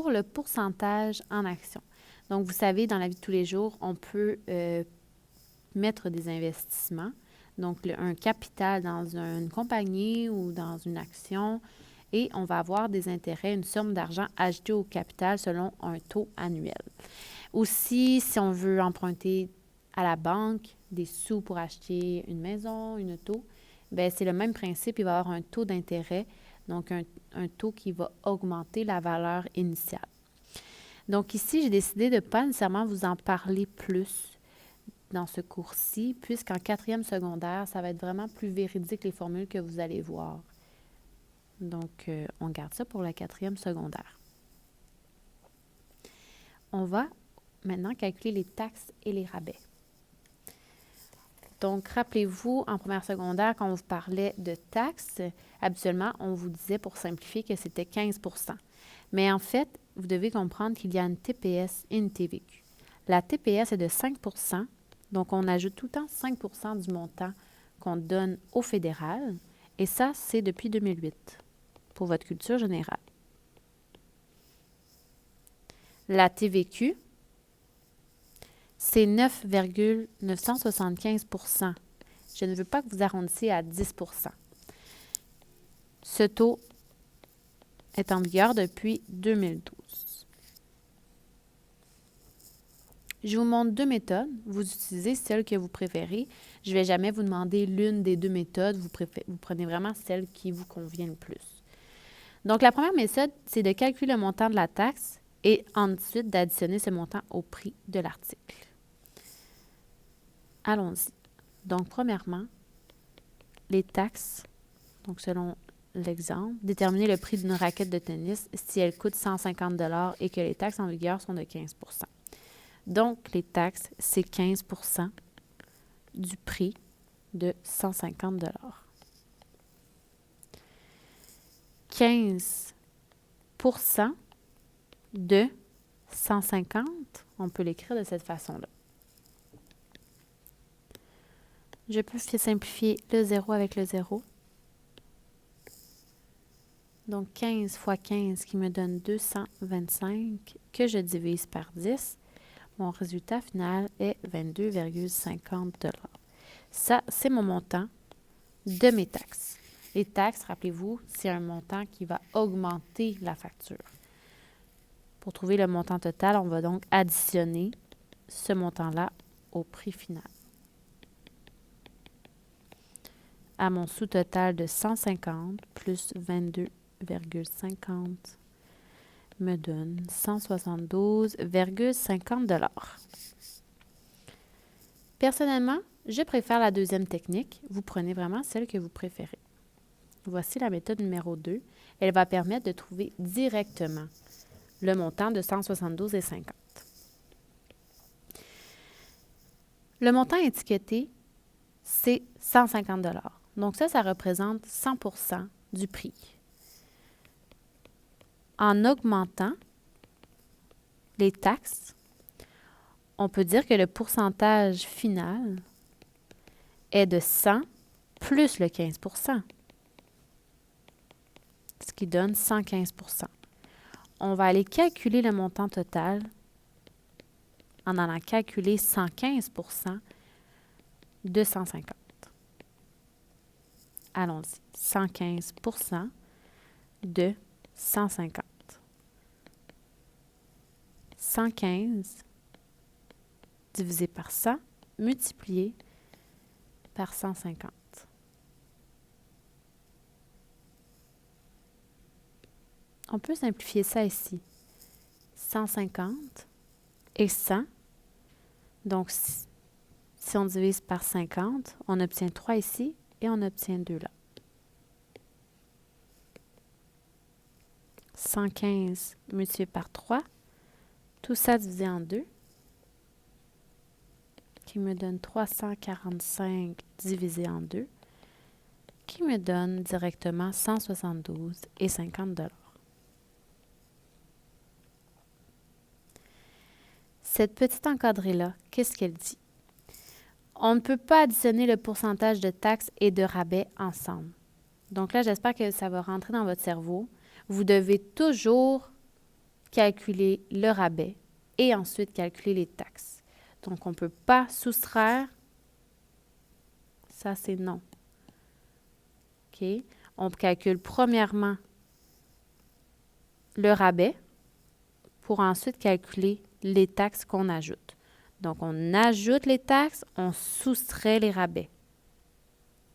pour le pourcentage en action. Donc, vous savez, dans la vie de tous les jours, on peut mettre des investissements, donc un capital dans une compagnie ou dans une action, et on va avoir des intérêts, une somme d'argent ajoutée au capital selon un taux annuel. Aussi, si on veut emprunter à la banque des sous pour acheter une maison, une auto, bien, c'est le même principe, il va y avoir un taux d'intérêt, donc un taux qui va augmenter la valeur initiale. Donc ici, j'ai décidé de ne pas nécessairement vous en parler plus dans ce cours-ci, puisqu'en 4e secondaire, ça va être vraiment plus véridique les formules que vous allez voir. Donc, on garde ça pour la 4e secondaire. On va maintenant calculer les taxes et les rabais. Donc, rappelez-vous, en première secondaire, quand on vous parlait de taxes, habituellement, on vous disait, pour simplifier, que c'était 15 %. Mais en fait, vous devez comprendre qu'il y a une TPS et une TVQ. La TPS est de 5 %, donc on ajoute tout le temps 5 % du montant qu'on donne au fédéral, et ça, c'est depuis 2008, pour votre culture générale. La TVQ, c'est 9,975 %. Je ne veux pas que vous arrondissiez à 10 %. Ce taux est en vigueur depuis 2012. Je vous montre 2 méthodes. Vous utilisez celle que vous préférez. Je ne vais jamais vous demander l'une des 2 méthodes. Vous prenez vraiment celle qui vous convient le plus. Donc, la première méthode, c'est de calculer le montant de la taxe et ensuite d'additionner ce montant au prix de l'article. Allons-y. Donc, premièrement, les taxes, donc selon l'exemple, déterminer le prix d'une raquette de tennis si elle coûte 150 $ et que les taxes en vigueur sont de 15 %. Donc, les taxes, c'est 15 % du prix de 150 $. 15 % de 150, on peut l'écrire de cette façon-là. Je peux simplifier le 0 avec le 0. Donc, 15 fois 15 qui me donne 225 que je divise par 10. Mon résultat final est 22,50 $. Ça, c'est mon montant de mes taxes. Les taxes, rappelez-vous, c'est un montant qui va augmenter la facture. Pour trouver le montant total, on va donc additionner ce montant-là au prix final. À mon sous-total de 150 plus 22,50 me donne 172,50 $. Personnellement, je préfère la deuxième technique. Vous prenez vraiment celle que vous préférez. Voici la méthode numéro 2. Elle va permettre de trouver directement le montant de 172,50 $. Le montant étiqueté, c'est 150 $. Donc ça représente 100 % du prix. En augmentant les taxes, on peut dire que le pourcentage final est de 100 plus le 15 %, ce qui donne 115 %. On va aller calculer le montant total en allant calculer 115 % de 150. Allons-y. 115 % de 150. 115 divisé par 100 multiplié par 150. On peut simplifier ça ici. 150 et 100. Donc, si on divise par 50, on obtient 3 ici et on obtient 2 là. 115 multiplié par 3, tout ça divisé en 2, qui me donne 345 divisé en 2, qui me donne directement 172,50 $. Cette petite encadrée-là, qu'est-ce qu'elle dit? On ne peut pas additionner le pourcentage de taxes et de rabais ensemble. Donc là, j'espère que ça va rentrer dans votre cerveau. Vous devez toujours calculer le rabais et ensuite calculer les taxes. Donc, on ne peut pas soustraire. Ça, c'est non. OK? On calcule premièrement le rabais pour ensuite calculer les taxes qu'on ajoute. Donc, on ajoute les taxes, on soustrait les rabais.